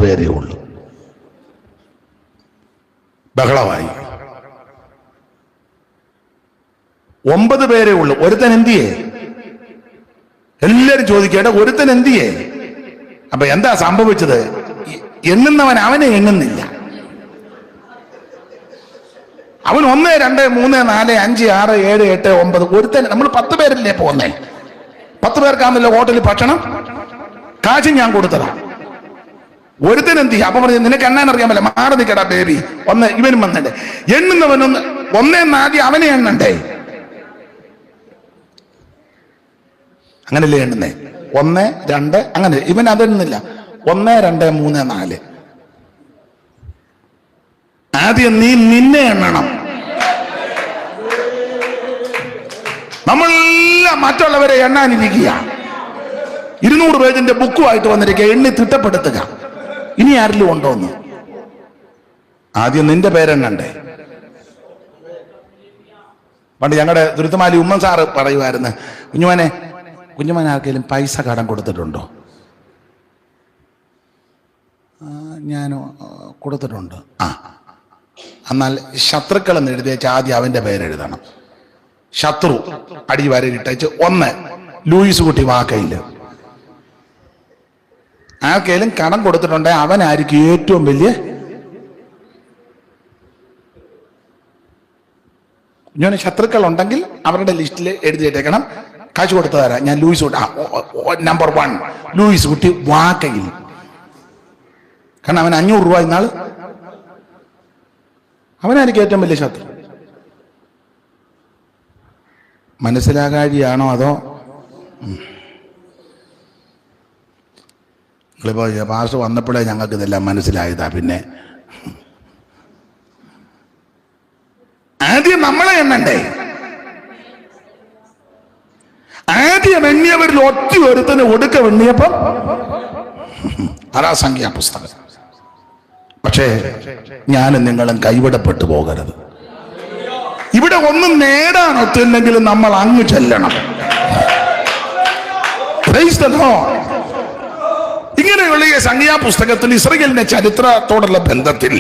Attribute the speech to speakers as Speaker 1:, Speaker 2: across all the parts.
Speaker 1: പേരേ ഉള്ളൂ. ബഹളമായി. 9 പേരേ ഉള്ളൂ. ഒരുത്തൻ എന്തിയേ? എല്ലാരും ചോദിക്കേണ്ട ഒരുത്തൻ എന്തിയേ? അപ്പൊ എന്താ സംഭവിച്ചത്? എണ്ണുന്നവൻ അവനെ എണ്ണുന്നില്ല. അവൻ 1, 2, 3, 4, 5, 6, 7, 8, 9 ഒരുത്തൻ. നമ്മൾ 10 പേരല്ലേ പോന്നേ? 10 പേർക്കാണല്ലോ ഹോട്ടലിൽ ഭക്ഷണം. കാശ് ഞാൻ കൊടുത്തതാ. ഒരുത്തൻ എന്ത് ചെയ്യും? അപ്പൊ പറഞ്ഞു നിനക്ക് എണ്ണാൻ അറിയാമല്ലോ, മാറി നിൽക്കടാ ബേബി. ഇവനും വന്നണ്ടേ? എണ്ണുന്നവനൊന്ന് 1 ആദ്യം അവനെ എണ്ണണ്ടേ? അങ്ങനല്ലേ എണ്ണുന്നേ? 1, 2 അങ്ങനെ. ഇവൻ അതെണ്ണുന്നില്ല. 1, 2, 3, 4. ആദ്യം നീ നിന്നെ എണ്ണണം. നമ്മളെല്ലാം മറ്റുള്ളവരെ എണ്ണാനിരിക്കുക. 200 പേജിന്റെ ബുക്കുമായിട്ട് വന്നിരിക്കുക, എണ്ണി തിട്ടപ്പെടുത്തുക. ഇനി ആരിലും ഉണ്ടോന്ന്? ആദ്യം നിന്റെ പേരെണ്ണണ്ടേ? പണ്ട് ഞങ്ങളുടെ തുരുത്തുമാലി ഉമ്മൻ സാറ് പറയുമായിരുന്നു, കുഞ്ഞുമോൻ ആർക്കെങ്കിലും പൈസ കടം കൊടുത്തിട്ടുണ്ടോ? ഞാൻ കൊടുത്തിട്ടുണ്ട്. എന്നാൽ ശത്രുക്കൾ എന്ന് എഴുതിയേച്ച് ആദ്യം അവന്റെ പേരെഴുതണം. ശത്രു അടി വരയിട്ടേച്ച് 1 ലൂയിസ് കുട്ടി വാക്കയില്. ആർക്കെങ്കിലും കടം കൊടുത്തിട്ടുണ്ടെങ്കിൽ അവനായിരിക്കും ഏറ്റവും വലിയ. ഞാൻ ശത്രുക്കൾ ഉണ്ടെങ്കിൽ അവരുടെ ലിസ്റ്റിൽ എഴുതിയിട്ടേക്കണം, കാശ് കൊടുത്തു തരാം ഞാൻ ലൂയിസ് കുട്ടി. നമ്പർ 1 ലൂയിസ് കുട്ടി വാക്കയിൽ. കാരണം അവൻ 500 രൂപ ഇന്നാള്. അവനായിരിക്കും ഏറ്റവും വലിയ ശത്രു. മനസ്സിലാകാഴിയാണോ അതോ നിങ്ങളിപ്പോ പാസ് വന്നപ്പോഴേ ഞങ്ങൾക്ക് ഇതെല്ലാം മനസ്സിലായതാ? പിന്നെ ആദ്യം നമ്മളെ എണ്ണണ്ടേ? ആദ്യം എണ്ണിയവരിൽ ഒറ്റ ഒരുത്തന് ഒടുക്ക എണ്ണിയപ്പം അതാ സംഖ്യാപുസ്തകം. പക്ഷേ ഞാനും നിങ്ങളും കൈവിടപ്പെട്ടു പോകരുത്. ഇവിടെ ഒന്നും നേടാൻ ഒത്തില്ലെങ്കിലും നമ്മൾ അങ്ങ് ചെല്ലണം. ഇങ്ങനെയുള്ള ഈ സംഖ്യാപുസ്തകത്തിൽ ഇസ്രായേലിന്റെ ചരിത്രത്തോടുള്ള ബന്ധത്തിൽ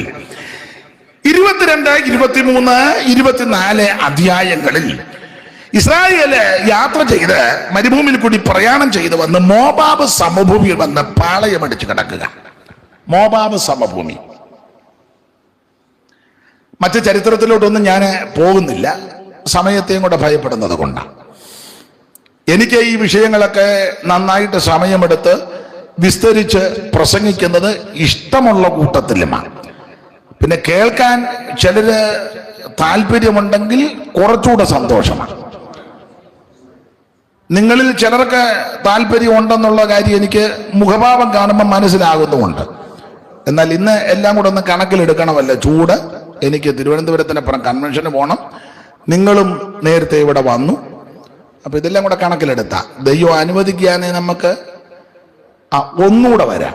Speaker 1: 22, 23, 24 അധ്യായങ്ങളിൽ ഇസ്രായേല് യാത്ര ചെയ്ത് മരുഭൂമിയിൽ കൂടി പ്രയാണം ചെയ്ത് വന്ന് മോവാബ് സമഭൂമിയിൽ വന്ന് പാളയമടിച്ച് കിടക്കുക. മോവാബ് സമഭൂമി. മറ്റു ചരിത്രത്തിലോട്ടൊന്നും ഞാൻ പോകുന്നില്ല, സമയത്തെയും കൂടെ ഭയപ്പെടുന്നത് കൊണ്ടാണ്. എനിക്ക് ഈ വിഷയങ്ങളൊക്കെ നന്നായിട്ട് സമയമെടുത്ത് വിസ്തരിച്ച് പ്രസംഗിക്കുന്നത് ഇഷ്ടമുള്ള കൂട്ടത്തിലുമാണ്. പിന്നെ കേൾക്കാൻ ചിലര് താല്പര്യമുണ്ടെങ്കിൽ കുറച്ചുകൂടെ സന്തോഷമാണ്. നിങ്ങളിൽ ചിലർക്ക് താല്പര്യം ഉണ്ടെന്നുള്ള കാര്യം എനിക്ക് മുഖഭാവം കാണുമ്പോൾ മനസ്സിലാകുന്നുമുണ്ട്. എന്നാൽ ഇന്ന് എല്ലാം കൂടെ ഒന്ന് കണക്കിലെടുക്കണമല്ലോ. ചൂട്. എനിക്ക് തിരുവനന്തപുരത്തിനപ്പുറം കൺവെൻഷന് പോകണം. നിങ്ങളും നേരത്തെ ഇവിടെ വന്നു. അപ്പൊ ഇതെല്ലാം കൂടെ കണക്കിലെടുത്താ ദൈവം അനുവദിക്കുകയാണെ നമുക്ക് ഒന്നുകൂടെ വരാം.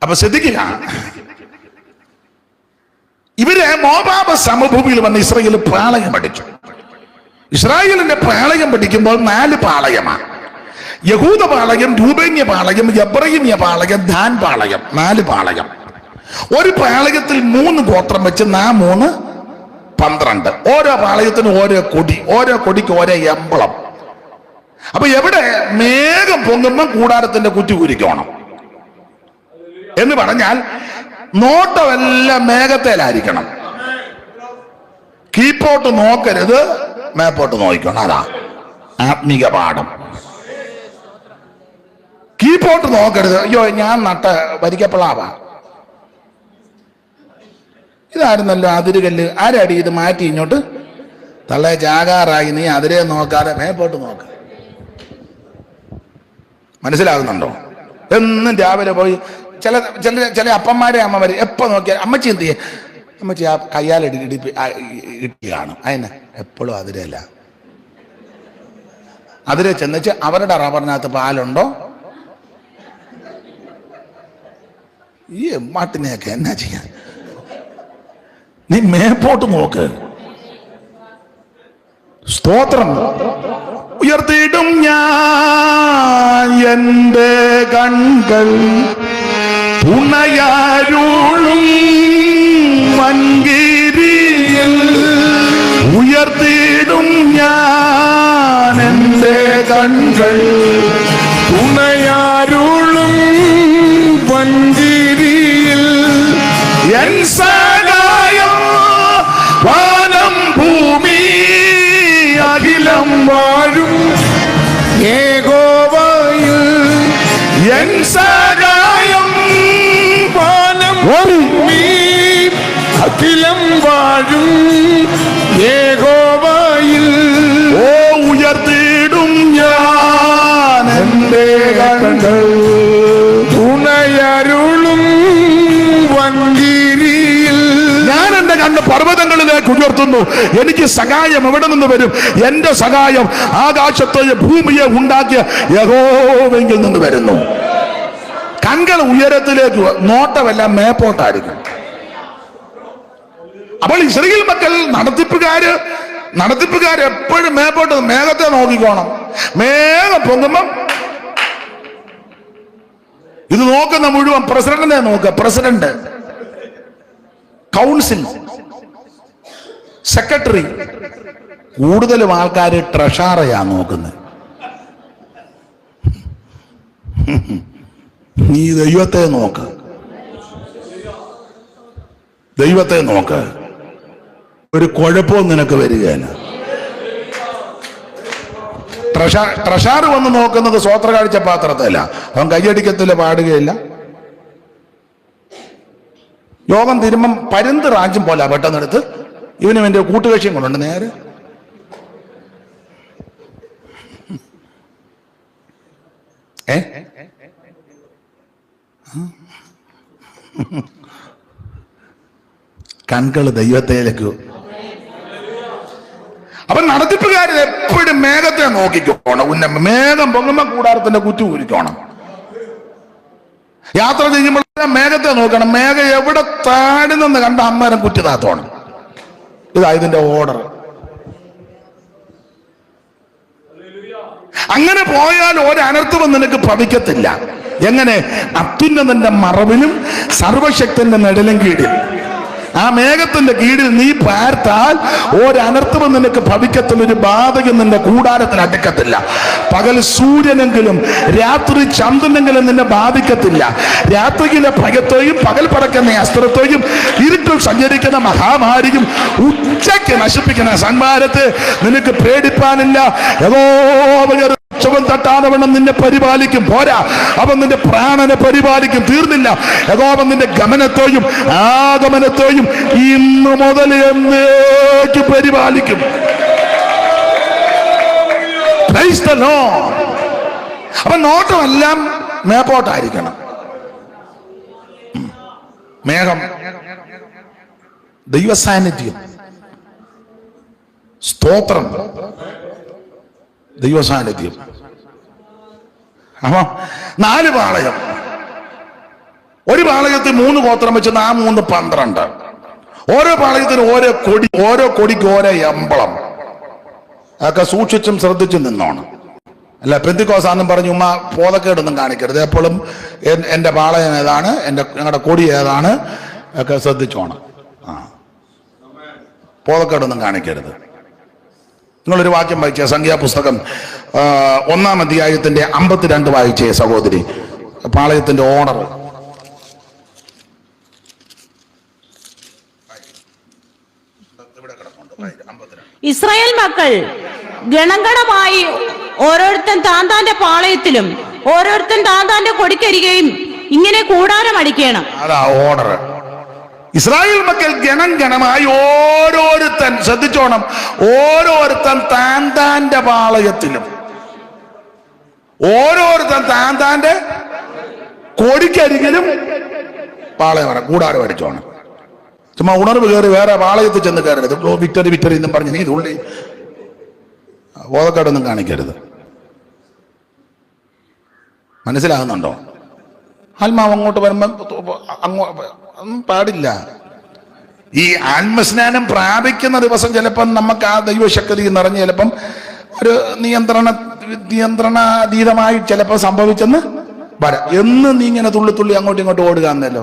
Speaker 1: അപ്പൊ ശ്രദ്ധിക്കുക, ഇവര് മോവാബ് സമഭൂമിയിൽ വന്ന് ഇസ്രായേൽ പാളയം പഠിച്ചു. ഇസ്രായേലിന്റെ പാളയം പഠിക്കുമ്പോൾ 4 പാളയമാണ്. യഹൂദ പാളയം, രൂബേന്യ പാളയം, എബ്രയീമ്യ പാളയം, ദാൻ പാളയം. 4 പാളയം. ഒരു പാളയത്തിൽ 3 ഗോത്രം വെച്ച് 3 12. ഓരോ പാളയത്തിനും ഓരോ കൊടി, ഓരോ കൊടിക്ക് ഓരോ എമ്പളം. അപ്പൊ എവിടെ മേഘം പൊങ്ങുമ്പോൾ കൂടാരത്തിന്റെ കുറ്റി കുരിക്കണം എന്ന് പറഞ്ഞാൽ നോട്ടമെല്ലാം മേഘത്തേലായിരിക്കണം. കീപ്പോട്ട് നോക്കരുത്, മേപ്പോട്ട് നോക്കണം. അതാ ആത്മീക പാഠം. കീപ്പോട്ട് നോക്കരുത്. അയ്യോ ഞാൻ നട്ട വരിക്കപ്പളാവാ, ഇതായിരുന്നല്ലോ അതിരുകല്ല്, ആരടി ഇത് മാറ്റി ഇങ്ങോട്ട് തള്ളേ ജാകാറായി, നീ അതിരെ നോക്കാതെ മേപ്പോട്ട് നോക്ക. മനസ്സിലാകുന്നുണ്ടോ? എന്നും രാവിലെ പോയി ചില അപ്പന്മാരെ അമ്മമാര് എപ്പോ നോക്കിയാൽ അമ്മച്ചി എന്ത് ചെയ്യേ, അമ്മച്ചി ആ കയ്യാലിടിക്കുകയാണ്. അതിന് എപ്പോഴും അതിരല്ല. അതിരെ ചെന്നിച്ച് അവരുടെ റബ്ബറിനകത്ത് പാലുണ്ടോ? ഈ മാട്ടിനെയൊക്കെ എന്നാ ചെയ്യാൻ? നീ മേപ്പോട്ട് നോക്ക്. സ്തോത്രം. ഉയർത്തിയിടും ഞാൻ എന്റെ കൺകൾ തുണയാരുളും വൻകിരിയിൽ ഉയർത്തിയിടും ഞാൻ എന്റെ കൺകൾ
Speaker 2: തുണയാരുളും വൻകിരിയിൽ
Speaker 1: എൻ സഹായം വാനം ഭൂമി അഖിലം വാഴും
Speaker 2: യഹോവയിൽ
Speaker 1: എൻ സഹായം
Speaker 2: വാനം ഭൂമി അഖിലം വാഴും യഹോവയിൽ
Speaker 1: ഓ ഉയർത്തിയിടും ഞാൻ എന്റെ കൺകൾ
Speaker 2: തുണയരുളും വൻകിരിയിൽ.
Speaker 1: ഞാൻ എന്റെ കണ്ണ് പർവ്വതങ്ങളിലേക്ക് ഉയർത്തുന്നു. എനിക്ക് സഹായം എവിടെ നിന്ന് വരും? എന്റെ സഹായം ആകാശത്തെ ഭൂമിയെ ഉണ്ടാക്കിയ യഹോവയിൽ നിന്ന് വരുന്നു. കൺകൾ ഉയരത്തിലേക്ക്, നോട്ടമെല്ലാം മേപ്പോട്ടായിരിക്കും. അപ്പോൾ ഇസ്രായേൽ മക്കൾ നടത്തിപ്പുകാര് എപ്പോഴും മേപ്പോട്ട് മേഘത്തെ നോക്കിക്കോണം. മേഘം പൊങ്ങുമ്പം ഇത് നോക്കുന്ന മുഴുവൻ പ്രസിഡന്റിനെ നോക്കുക. പ്രസിഡന്റ്, കൗൺസിൽ, സെക്രട്ടറി, കൂടുതലും ആൾക്കാർ ട്രഷറയാ നോക്കുന്നത്. നീ ദൈവത്തെ നോക്ക്, ദൈവത്തെ നോക്ക്. ഒരു കുഴപ്പവും നിനക്ക് വരികയില്ല. ട്രഷാർ വന്ന് നോക്കുന്നത് സ്വോത്ര കാഴ്ച പാത്രത്തില്ല. അവൻ കൈയടിക്കത്തില്ല, പാടുകയില്ല. യോഗം തിരുമ്പം പരുന്ത് റാഞ്ചും പോലെ പെട്ടെന്നെടുത്ത് ഇവനും എന്റെ കൂട്ടുകക്ഷിയും കൊണ്ടുണ്ട് നേരെ. കൺകള് ദൈവത്തേലേക്ക്. അപ്പൊ നടത്തിപ്പുകാരൻ എപ്പോഴും മേഘത്തെ നോക്കിക്കോണം. മേഘം പൊങ്ങുമ്പോ കൂടാരത്തിന്റെ കുറ്റി ഊരിക്കോണം. യാത്ര ചെയ്യുമ്പോൾ മേഘത്തെ നോക്കണം. മേഘം എവിടെ താടുന്നെന്ന് കണ്ട അമ്മേരം കുറ്റി താത്തോണം. ഇതാ ഇതിന്റെ ഓർഡർ. അങ്ങനെ പോയാൽ ഒരനർത്ഥവും നിനക്ക് ഭവിക്കത്തില്ല. എങ്ങനെ? അത്യുന്നതന്റെ മറവിലും സർവശക്തന്റെ നിഴലും കീഴിൽ, ആ മേഘത്തിന്റെ കീഴിൽ നീ പാർത്താൽ ഒരനർത്ഥവും നിനക്ക് ഭവിക്കത്തില്ല. ഒരു ബാധകം നിന്റെ കൂടാരത്തിന് അടുക്കത്തില്ല. പകൽ സൂര്യനെങ്കിലും രാത്രി ചന്ദ്രനെങ്കിലും നിന്നെ ബാധിക്കത്തില്ല. രാത്രിയിലെ ഭയത്തെയും പകൽ പടക്കുന്ന അസ്ത്രത്തെയും ഇരുട്ടിൽ സഞ്ചരിക്കുന്ന മഹാമാരിയും ഉച്ചയ്ക്ക് നശിപ്പിക്കുന്ന സംഹാരത്തെ നിനക്ക് പേടിപ്പാനില്ല. യഹോവ തട്ടാനവണ്ണം നിന്നെ പരിപാലിക്കും. പോരാ, അവൻ നിന്റെ പ്രാണനെ പരിപാലിക്കും. തീർന്നില്ല, യഹോവ നിന്റെ ഗമനത്തെയും ആഗമനത്തെയും ഇന്നു മുതൽ എന്നേക്ക് പരിപാലിക്കും. Praise the Lord. അപ്പൊ നോട്ടമെല്ലാം മേപ്പോട്ടായിരിക്കണം. മേഘം ദൈവസാന്നിധ്യം, സ്തോത്രം, ദൈവസാന്നിധ്യം. അപ്പൊ 4 പാളയം. ഒരു പാളയത്തിൽ 3 ഗോത്രം വെച്ച് ആ 3 12. ഓരോ പാളയത്തിന് ഓരോ കൊടി, ഓരോ കൊടിക്ക് ഓരോ എമ്പളം. അതൊക്കെ സൂക്ഷിച്ചും ശ്രദ്ധിച്ചും നിന്നോണം. അല്ല പെന്തിക്കോസാന്നും പറഞ്ഞ് ഉമ്മ പോതക്കേടൊന്നും കാണിക്കരുത്. എപ്പോഴും എൻ്റെ പാളയം ഏതാണ്, ഞങ്ങളുടെ കൊടി ഏതാണ് ഒക്കെ ശ്രദ്ധിച്ചോണം. പോതക്കേടൊന്നും കാണിക്കരുത്. നിങ്ങളൊരു വാക്യം വായിച്ച സംഖ്യാപുസ്തകം 1-ാം അധ്യായത്തിന്റെ 52 വായിച്ചേ സഹോദരി. പാളയത്തിന്റെ ഓണർ.
Speaker 3: ഇസ്രായേൽ മക്കൾ ഗണഗണമായി ഓരോരുത്തൻ താന്താന്റെ പാളയത്തിലും ഓരോരുത്തൻ താന്താന്റെ കൊടിക്കരികയും ഇങ്ങനെ കൂടാരം അടിക്കണം.
Speaker 1: അതാ ഓർഡർ. ഇസ്രായേൽ മക്കൾ ഗണം ഗണമായി ഓരോരുത്തൻ, ശ്രദ്ധിച്ചോണം, ഓരോരുത്തൻ താന്താന്റെ പാളയത്തിലും ഓരോരുത്തൻ താന്താന്റെ കൊടിക്കരികിലും പാളയം കൂടാരം അടിച്ചോണം. ചുമ്മാ ഉണർവ് കയറി വേറെ പാളയത്തിൽ ചെന്ന് കയറരുത്. വിക്ടറി എന്നും പറഞ്ഞ് നീ ഉള്ളി ബോധക്കേടൊന്നും കാണിക്കരുത്. മനസ്സിലാകുന്നുണ്ടോ? ആത്മാവ് അങ്ങോട്ട് വരുമ്പോ പാടില്ല. ഈ ആത്മസ്നാനം പ്രാപിക്കുന്ന ദിവസം ചിലപ്പം നമുക്ക് ആ ദൈവശക്തി നിറഞ്ഞ് ചിലപ്പം ഒരു നിയന്ത്രണ നിയന്ത്രണാതീതമായി ചിലപ്പോൾ സംഭവിച്ചെന്ന് വരാം. എന്ന് നീ ഇങ്ങനെ തുള്ളി അങ്ങോട്ടും ഇങ്ങോട്ടും ഓടുക എന്നല്ലോ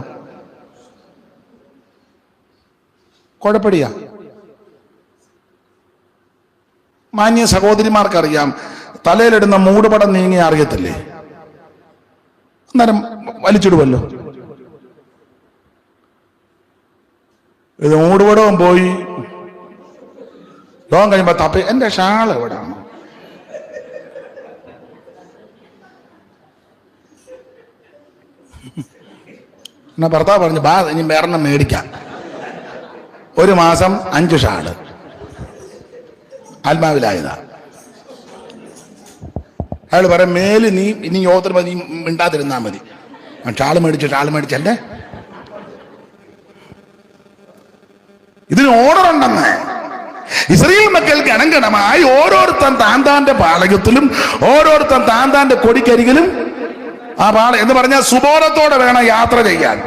Speaker 1: കുഴപ്പടിയാ. മാന്യ സഹോദരിമാർക്കറിയാം, തലയിലിടുന്ന മൂടുപടം നീങ്ങി അറിയത്തില്ലേ, അന്നേരം വലിച്ചിടുവല്ലോ. ഇത് മൂടുപടവും പോയി ലോകം കഴിയുമ്പോ തപ്പി എന്റെ ഷാൾ എവിടെയാണ്. എന്നാ ഭർത്താവ് പറഞ്ഞു, ബാ ഇനി വേറെണ്ണം മേടിക്കാം. 1 മാസം 5 ഷാള്. ആത്മാവിലായതാ. അയാൾ പറയാം, മേല് നീ ഇനി യോഗത്തിന് നീ മിണ്ടാതിരുന്നാ മതി. ഷാള് മേടിച്ചല്ലേ. ഇതിന് ഓർഡർ ഉണ്ടെന്ന്. ഇസ്രായേൽ മക്കൾക്ക് അണങ്കണമായി ഓരോരുത്തൻ താന്താന്റെ പാളയത്തിലും ഓരോരുത്തൻ താന്താന്റെ കൊടിക്കരികിലും ആ പാളയം എന്ന് പറഞ്ഞാൽ സുബോധത്തോടെ വേണം യാത്ര ചെയ്യാൻ,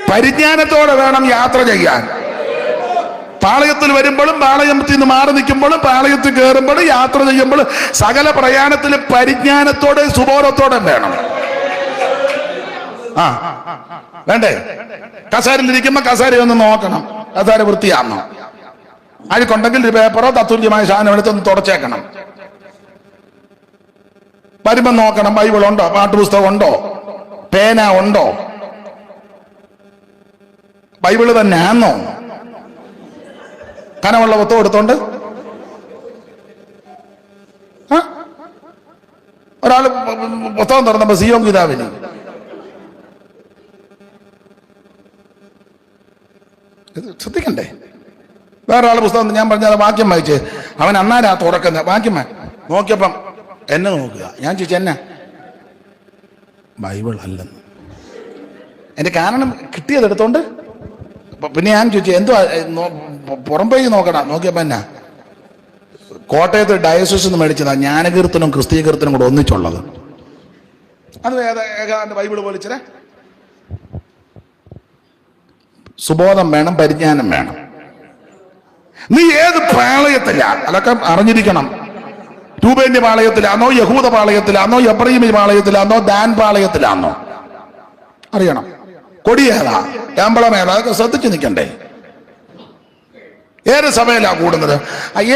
Speaker 1: പരിജ്ഞാനത്തോടെ വേണം യാത്ര ചെയ്യാൻ. പാളയത്തിൽ വരുമ്പോഴും പാളയത്തിൽ നിന്ന് മാറി നിൽക്കുമ്പോഴും പാളയത്തിൽ കയറുമ്പോഴും യാത്ര ചെയ്യുമ്പോഴും സകല പ്രയാണത്തിലും പരിജ്ഞാനത്തോടെ സുബോധത്തോടെ വേണം. വേണ്ടേ? കസേരയിലിരിക്കുമ്പോ കസേര ഒന്ന് നോക്കണം, കസേര വൃത്തിയാണോ, അഴുക്കുണ്ടെങ്കിൽ ഒരു പേപ്പറോ തത്തുല്യമായ സാധനം എടുത്തൊന്ന് തുടച്ചേക്കണം. വരുമ്പോ നോക്കണം, ബൈബിൾ ഉണ്ടോ, പാട്ടുപുസ്തകം ഉണ്ടോ, പേന ഉണ്ടോ, ബൈബിള് തന്നെ ആന്നോ, കനമുള്ള പുസ്തകം എടുത്തോണ്ട്. ഒരാള് പുസ്തകം തുറന്നപ്പോ സിയോൻ കിതാബിന് ശ്രദ്ധിക്കണ്ടേ? വേറൊരാൾ പുസ്തകം ഞാൻ പറഞ്ഞ വാക്യം വായിച്ച് അവൻ അന്നാരാ തുറക്കുന്ന വാക്യം നോക്കിയപ്പം എന്നെ നോക്കുക. ഞാൻ ചോദിച്ചു, എന്നാ? ബൈബിൾ അല്ലെന്ന്. എന്റെ കാരണം കിട്ടിയതെടുത്തോണ്ട് പിന്നെ ഞാൻ ചോദിച്ചു, എന്തോ പുറം പോയി നോക്കണം. നോക്കിയപ്പോ എന്നാ, കോട്ടയത്ത് ഡയസിസ് നിന്ന് മേടിച്ചതാ ജ്ഞാനകീർത്തനും ക്രിസ്തീയ കീർത്തനും കൂടെ ഒന്നിച്ചുള്ളത്. അത് ഏതാണ്ട് ബൈബിൾ പോലിച്ചേ. സുബോധം വേണം, പരിജ്ഞാനം വേണം. നീ ഏത് പാളയത്തിലാ അതൊക്കെ അറിഞ്ഞിരിക്കണം. രൂബേന്റെ പാളയത്തിലാണോ, യഹൂദ പാളയത്തിലാണോ, എബ്രഹീം പാളയത്തിലാണോ, ദാൻ പാളയത്തിലാണോ അറിയണം. കൊടിയേതാ, ശമ്പളമേതാ, അതൊക്കെ ശ്രദ്ധിച്ചു നിൽക്കണ്ടേ. ഏത് സഭയിലാ കൂടുന്നത്,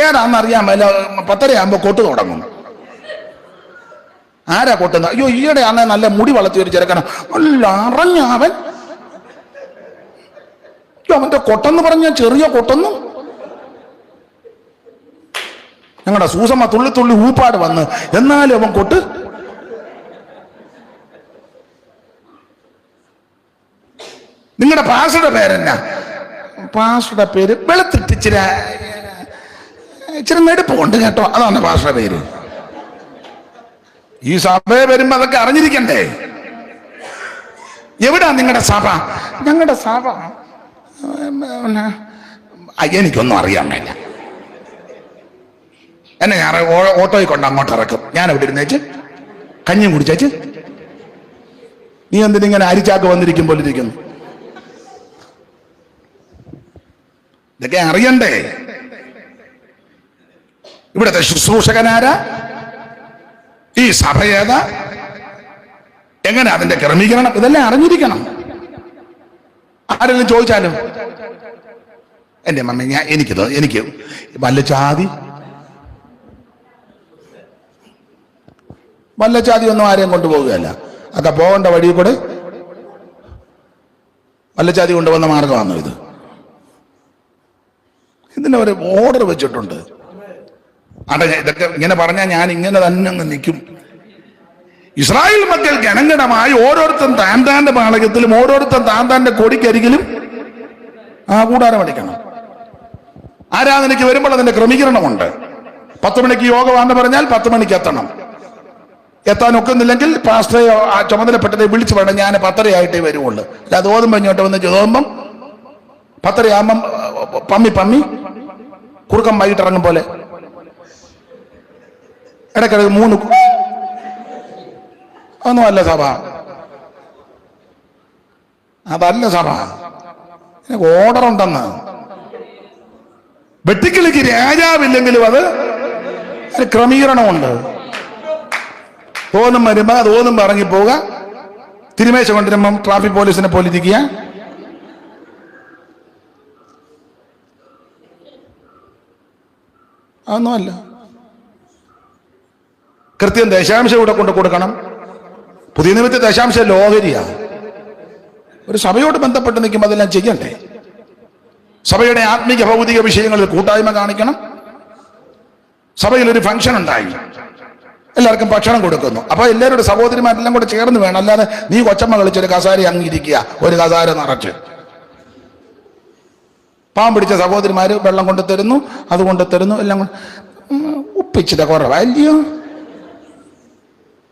Speaker 1: ഏതാണെന്നറിയാൻ മേല. 10:30 കൊട്ട് തുടങ്ങും. ആരാ കൊട്ടുന്നത്? അയ്യോ, ഈയിടെ ആണെ നല്ല മുടി വളർത്തി ഒരു ചെറുക്കന, നല്ല അറിഞ്ഞവൻ. അവന്റെ കൊട്ടെന്ന് പറഞ്ഞ ചെറിയ കൊട്ടൊന്നും. ഞങ്ങളുടെ സൂസമ്മ തുള്ളി ഊപ്പാട് വന്ന്, എന്നാലും അവൻ കൊട്ട്. നിങ്ങളുടെ പാസ്റ്ററുടെ പേരെന്നാ? പാസ്റ്ററുടെ പേര് വെളുത്തിട്ട് ഇച്ചിരി നെടുപ്പുണ്ട് കേട്ടോ, അതാണ് പാസ്റ്ററുടെ പേര്. ഈ സഭയെ വരുമ്പോ അതൊക്കെ അറിഞ്ഞിരിക്കണ്ടേ. എവിടാ നിങ്ങളുടെ സഭ? ഞങ്ങളുടെ സഭ എനിക്കൊന്നും അറിയാൻ മേല. എന്നെ ഞാൻ ഓട്ടോയിൽ കൊണ്ട് അങ്ങോട്ട് ഇറക്കും. ഞാൻ എവിടെ ഇരുന്നേച്ച് കഞ്ഞിയും കുടിച്ചേച്ച് നീ എന്തിനിങ്ങനെ അരിച്ചാക്ക് വന്നിരിക്കും പോലെ ഇരിക്കുന്നു? ഇതൊക്കെ അറിയണ്ടേ. ഇവിടുത്തെ ശുശ്രൂഷകനാരാ, ഈ സഭ ഏതാ, എങ്ങനെ അതിന്റെ ക്രമീകരണം, ഇതെല്ലാം അറിഞ്ഞിരിക്കണം. ആരെങ്കിലും ചോദിച്ചാലും എന്റെ മമ്മ എനിക്ക് വല്ല ജാതി ഒന്നും ആരെയും കൊണ്ടുപോകുകയല്ല. അതൊക്കെ പോകേണ്ട വഴി കൂടെ വല്ല ജാതി കൊണ്ടുവന്ന മാർഗമാണോ ഇത്? ഇതിന് ഒരു ഓർഡർ വെച്ചിട്ടുണ്ട്. ഇതൊക്കെ ഇങ്ങനെ പറഞ്ഞാൽ ഞാൻ ഇങ്ങനെ തന്നെ അങ്ങ് നിൽക്കും. ഇസ്രായേൽ മക്കൾ ഗണഗണമായി ഓരോരുത്തൻ താന്താന്റെ പാളയത്തിലും ഓരോരുത്തൻ താന്താന്റെ കൊടിക്കരികിലും കൂടാരം അടിക്കണം. ആരാധനയ്ക്ക് വരുമ്പോൾ അതിന്റെ ക്രമീകരണമുണ്ട്. 10 മണിക്ക് യോഗമാണെന്ന് പറഞ്ഞാൽ 10 മണിക്ക് എത്തണം. എത്താൻ ഒക്കുന്നില്ലെങ്കിൽ പാസ്റ്ററെ ചുമതലപ്പെട്ടതെ വിളിച്ചു വേണം, ഞാൻ 10:30 വരുവുള്ളൂ. അല്ലാതെ ഓതുമ്പോ ഇങ്ങോട്ട് വന്ന് ചോദുമ്പം 10:30 പമ്മി കുറുക്കം വൈകിട്ട് ഇറങ്ങും പോലെ ഇടയ്ക്കിടയ്ക്ക് 3 ഒന്നുമല്ല സഭ. അതല്ല സഭ. ഓർഡർ ഉണ്ടെന്ന്. വെട്ടിക്കിളിക്ക് രാജാവില്ലെങ്കിലും അത് ഒരു ക്രമീകരണമുണ്ട്. തോന്നും വരുമ്പോ തോന്നും ഇറങ്ങിപ്പോവുക, തിരുമേശ കൊണ്ടുവരുമ്പം ട്രാഫിക് പോലീസിനെ പോലിരിക്കുക. അതൊന്നുമല്ല. കൃത്യം ദശാംശം ഇവിടെ കൊണ്ട് കൊടുക്കണം. പുതിയ നിമിത്ത ദശാംശം ലോഹരിയാണ്. ഒരു സഭയോട് ബന്ധപ്പെട്ട് നിൽക്കുമ്പോൾ അതെല്ലാം ചെയ്യണ്ടേ? സഭയുടെ ആത്മീക ഭൗതിക വിഷയങ്ങളിൽ കൂട്ടായ്മ കാണിക്കണം. സഭയിൽ ഒരു ഫംഗ്ഷൻ ഉണ്ടായി, എല്ലാവർക്കും ഭക്ഷണം കൊടുക്കുന്നു. അപ്പൊ എല്ലാവരുടെ സഹോദരിമാരെല്ലാം കൂടെ ചേർന്ന് വേണം. അല്ലാതെ നീ കൊച്ചമ്മ കളിച്ചൊരു കസാര അങ്ങിരിക്കുക, ഒരു കസാര നിറച്ച്. പാവം പിടിച്ച സഹോദരിമാര് വെള്ളം കൊണ്ട് തരുന്നു, അത് കൊണ്ട് തരുന്നു, എല്ലാം കൊണ്ട് ഉപ്പിച്ചിട്ട കുറവല്ലയോ?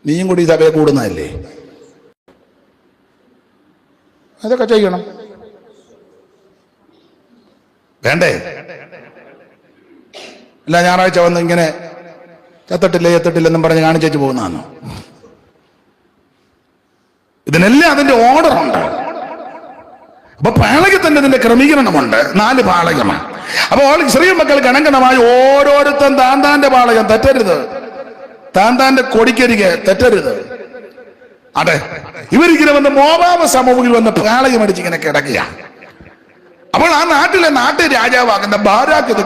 Speaker 1: നീയും കൂടി സഭയെ കൂടുന്നതല്ലേ? അതൊക്കെ ചെയ്യണം, വേണ്ടേ? അല്ല ഞായറാഴ്ച വന്ന് ഇങ്ങനെ ചത്തിട്ടില്ലെന്നും പറഞ്ഞ് കാണിച്ചു പോകുന്നതാണ്. ഇതിനെല്ലാം അതിന്റെ ഓർഡറുണ്ട്. അപ്പൊ പാളയത്തിന്റെ ഇതിന്റെ ക്രമീകരണമുണ്ട്. 4 പാളയമാണ്. അപ്പോൾ ഇസ്രായേൽ മക്കൾ ഗണഗണമായി ഓരോരുത്തൻ താന്താന്റെ പാളയം തെറ്റരുത്, താന്താന്റെ കൊടിക്കരികെ തെറ്റരുത്. അതെ, ഇവരിങ്ങനെ വന്ന് മോവാബ് സമൂഹത്തിൽ വന്ന് പാളയം അടിച്ച് ഇങ്ങനെ കിടക്കുക. അപ്പോൾ ആ നാട്ടിലെ രാജാവാകുന്ന ബാരാക്ക് ഇത്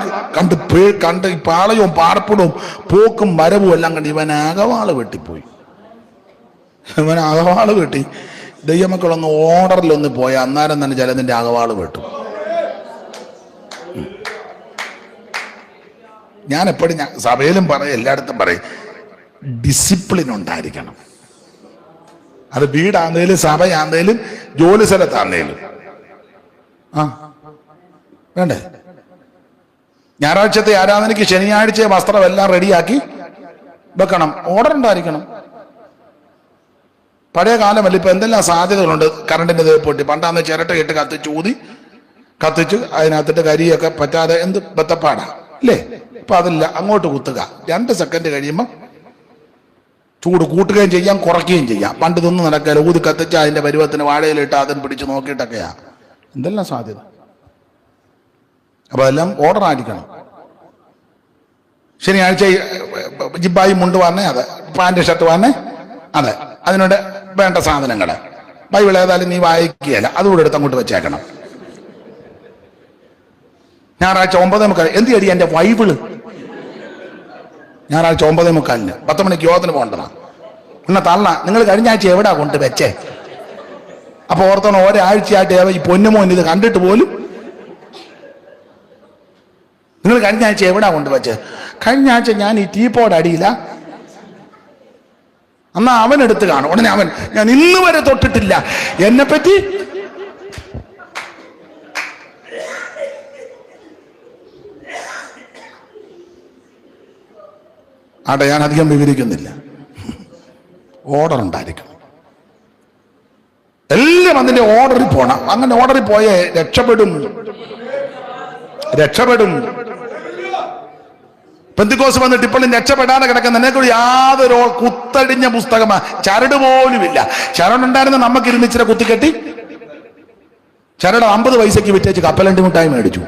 Speaker 1: കണ്ട് ഈ പാളയവും പാർപ്പിടവും പോക്കും മരവും എല്ലാം കണ്ട് ഇവൻ അകവാള് വെട്ടിപ്പോയി. ഇവൻ അകവാള് വെട്ടി. ദൈവമക്കളൊന്ന് ഓർഡറിലൊന്ന് പോയ അന്നേരം തന്നെ ചിലതിന്റെ അകവാള് വെട്ടും. ഞാൻ എപ്പോഴും സഭയിലും പറയും, എല്ലായിടത്തും പറയും, ഡിസിപ്ലിൻ ഉണ്ടായിരിക്കണം. അത് വീടാന്നേലും സഭയാന്നേലും ജോലി സ്ഥലത്താന്നേലും വേണ്ടേ? ഞായറാഴ്ചത്തെ ആരാധനയ്ക്ക് ശനിയാഴ്ച വസ്ത്രം എല്ലാം റെഡിയാക്കി വെക്കണം, ഓർഡർ ഉണ്ടായിരിക്കണം. പഴയ കാലമല്ല, ഇപ്പൊ എന്തെല്ലാം സാധ്യതകളുണ്ട്. കറണ്ടിന്റെ പൊട്ടി പണ്ടാന്ന് ചിരട്ട ഇട്ട് കത്തിച്ച് അതിനകത്തിട്ട് കരിയൊക്കെ പറ്റാതെ എന്ത് ബത്തപ്പാടാ അല്ലേ? ഇപ്പൊ അതില്ല, അങ്ങോട്ട് കുത്തുക, 2 സെക്കൻഡ് കഴിയുമ്പോൾ ചൂട് കൂട്ടുകയും ചെയ്യാം കുറയ്ക്കുകയും ചെയ്യാം. പണ്ട് ഇതൊന്നും നടക്കില്ല, ഊതി കത്തിച്ച് അതിന്റെ പരുവത്തിന് വാഴയിലിട്ട് അതിന് പിടിച്ച് നോക്കിയിട്ടൊക്കെയാ. എന്തെല്ലാം സാധ്യത. അപ്പൊ എല്ലാം ഓർഡർ ആയിരിക്കണം. ശനിയാഴ്ച ജിബായി മുണ്ട് വന്നേ, അതെ, പാന്റ് ഷർട്ട് വന്നേ, അതെ, അതിനോട് വേണ്ട സാധനങ്ങള്. ബൈബിൾ ഏതായാലും നീ വായിക്കുകയല്ല, അതുകൂടെ എടുത്ത് അങ്ങോട്ട് വെച്ചേക്കണം. ഞായറാഴ്ച 9:45 എന്ത് അടി എന്റെ ബൈബിള്? ഞായറാഴ്ച 9:45 10 മണിക്ക് യോഗത്തിന് പോകണ്ടതാ. എന്നാ തള്ള, നിങ്ങൾ കഴിഞ്ഞ ആഴ്ച എവിടാ കൊണ്ട് വെച്ചേ? അപ്പൊ ഓർത്തോണം, ഒരാഴ്ചയായിട്ട് ഈ പൊന്നുമോൻ ഇത് കണ്ടിട്ട് പോലും നിങ്ങൾ കഴിഞ്ഞ ആഴ്ച എവിടാ കൊണ്ടുവച്ചത്? കഴിഞ്ഞ ആഴ്ച ഞാൻ ഈ ടീപ്പോഡ് അടിയില്ല. എന്നാ അവൻ എടുത്ത് കാണും. ഉടനെ അവൻ, ഞാൻ ഇന്ന് വരെ തൊട്ടിട്ടില്ല, എന്നെ പറ്റി ആട്ടെ, ഞാൻ അധികം വിവരിക്കുന്നില്ല. ഓർഡർ ഉണ്ടായിരിക്കണം. എല്ലാം അതിന്റെ ഓർഡറിൽ പോണം. അങ്ങനെ ഓർഡറിൽ പോയേ രക്ഷപ്പെടും. പെന്തിക്കോസ് വന്നിട്ട് ഇപ്പോഴും രക്ഷപ്പെടാതെ കിടക്കുന്ന എന്നെക്കൂടി യാതൊരു കുത്തടിഞ്ഞ പുസ്തകമാ, ചരട് പോലുമില്ല. ചരടുണ്ടായിരുന്ന നമുക്ക് ഇരുന്നിച്ചിര കുത്തിക്കെട്ടി ചരട് 50 പൈസക്ക് വിറ്റേച്ച് കപ്പലണ്ടി മിഠായി മേടിച്ചു.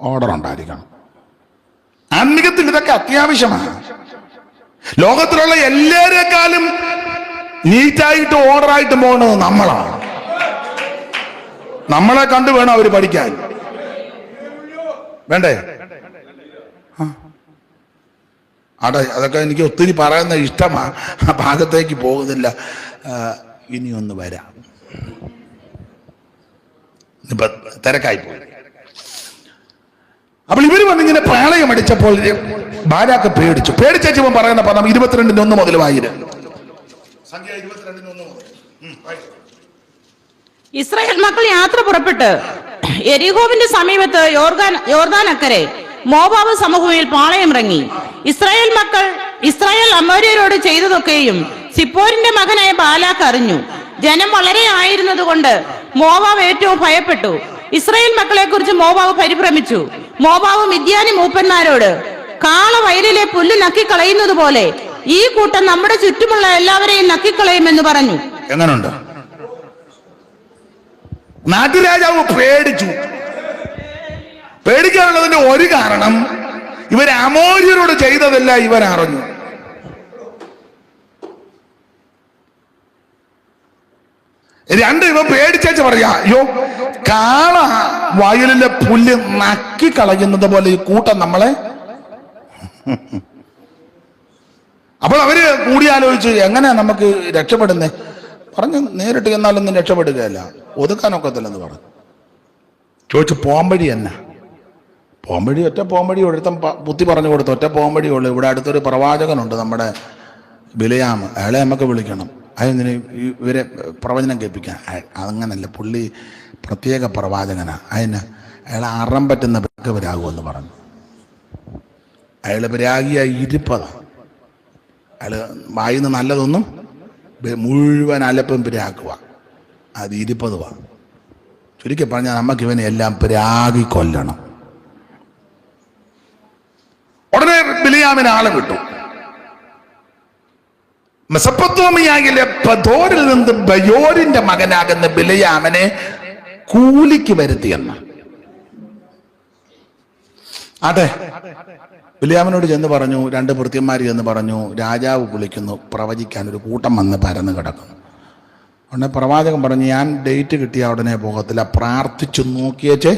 Speaker 1: ഓർഡർ ഉണ്ടായിരിക്കണം. ആത്മീകത്തിൽ ഇതൊക്കെ അത്യാവശ്യമാണ്. ലോകത്തിലുള്ള എല്ലാവരെക്കാളും നീറ്റായിട്ട് ഓർഡറായിട്ട് പോകുന്നത് നമ്മളാണ്. നമ്മളെ കണ്ടു വേണം അവര് പഠിക്കാൻ, വേണ്ടേ? അതെ, അതൊക്കെ എനിക്ക് ഒത്തിരി പറയുന്ന ഇഷ്ടമാണ്. ആ ഭാഗത്തേക്ക് പോകുന്നില്ല. ഇനിയൊന്ന് വരാം, ഇപ്പൊ തിരക്കായി പോയി. അപ്പോൾ ഇവര് വന്നിങ്ങനെ പ്രളയം അടിച്ചപ്പോൾ ബാരാക്ക് പേടിച്ചു പറയുന്ന പദം 22:1 മുതൽ വായിര്. സംഖ്യ 22:1 മുതൽ.
Speaker 3: ഇസ്രായേൽ മക്കൾ യാത്ര പുറപ്പെട്ട് എരിഹോവിന്റെ സമീപത്ത് യോർദാൻ അക്കരെ മോവാബ് സമഭൂമിയിൽ പാളയമിറങ്ങി. ഇസ്രായേൽ അമോര്യരോട് ചെയ്തതൊക്കെയും സിപ്പോരിന്റെ മകനായ ബാലാക്ക് അറിഞ്ഞു. ജനം വളരെ ആയിരുന്നത് കൊണ്ട് മോവാബ് ഏറ്റവും ഭയപ്പെട്ടു. ഇസ്രായേൽ മക്കളെ കുറിച്ച് മോവാബ് പരിഭ്രമിച്ചു. മോവാബ് മിദ്യാനി മൂപ്പന്മാരോട്, കാള വയലിലെ പുല്ല് നക്കിക്കളയുന്നത് പോലെ ഈ കൂട്ടം നമ്മുടെ ചുറ്റുമുള്ള എല്ലാവരെയും നക്കിക്കളയുമെന്ന് പറഞ്ഞു.
Speaker 1: എങ്ങനുണ്ട്? നാട്ടുരാജാവ് പേടിച്ചു. പേടിക്കാനുള്ളതിന്റെ ഒരു കാരണം ഇവർ അമോര്യരോട് ചെയ്തതല്ല ഇവരറിഞ്ഞു. രണ്ട്, ഇവ പേടിച്ചു പറയാ, അയ്യോ കാള വയലിലെ പുല്ല് നക്കി കളയുന്നത് പോലെ ഈ കൂട്ടം നമ്മളെ. അപ്പോൾ അവര് കൂടിയാലോചിച്ച് എങ്ങനെ നമുക്ക് രക്ഷപ്പെടുന്നേ പറഞ്ഞു. നേരിട്ട് ചെന്നാലൊന്നും രക്ഷപ്പെടുകയല്ല, ഒതുക്കാനൊക്കത്തില്ലെന്ന് പറഞ്ഞു. ചോദിച്ചു പോംവഴി എന്നാ? പോംവഴി ഒറ്റ പോംവഴി ഒരുത്തം ബുദ്ധി പറഞ്ഞു കൊടുത്തു. ഒറ്റ പോംവഴിയുള്ളൂ. ഇവിടെ അടുത്തൊരു പ്രവാചകനുണ്ട് നമ്മുടെ ബിലയാം, അയാളെ നമുക്ക് വിളിക്കണം. അതിന് ഇവരെ പ്രവചനം കേൾപ്പിക്കാൻ. അങ്ങനല്ല, പുള്ളി പ്രത്യേക പ്രവാചകനാ. അതിന് അയാൾ അറം പറ്റുന്ന പിരാകുമെന്ന് പറഞ്ഞു. അയാൾ പിരാഗിയായി ഇരിപ്പതാണ്. അയാൾ വായിന്ന് നല്ലതൊന്നും മുഴുവൻ അലപ്പും പിരാക്കുക, അത് ഇരിപ്പതുമാണ്. ചുരുക്കി പറഞ്ഞാൽ നമുക്ക് ഇവനെ എല്ലാം പിരാഗി കൊല്ലണം. ഉടനെ ബിലിയാമിന് ആളെ വിട്ടു. മെസൊപ്പൊത്താമിയയിലെ പദോരിൽ നിന്ന് ബയോരിന്റെ മകനാകുന്ന ബിലയാമിനെ കൂലിക്ക് വരുത്തിയെന്ന്. അതെ, ബിലയാമിനോട് ചെന്ന് പറഞ്ഞു, രണ്ട് ഭൃത്യന്മാർ ചെന്ന് പറഞ്ഞു, രാജാവ് വിളിക്കുന്നു പ്രവചിക്കാൻ, ഒരു കൂട്ടം വന്ന് പരന്ന് കിടക്കുന്നു. ഉടനെ പ്രവാചകൻ പറഞ്ഞു, ഞാൻ ഡേറ്റ് കിട്ടിയ ഉടനെ പോകത്തില്ല, പ്രാർത്ഥിച്ചു നോക്കിയേച്ചേ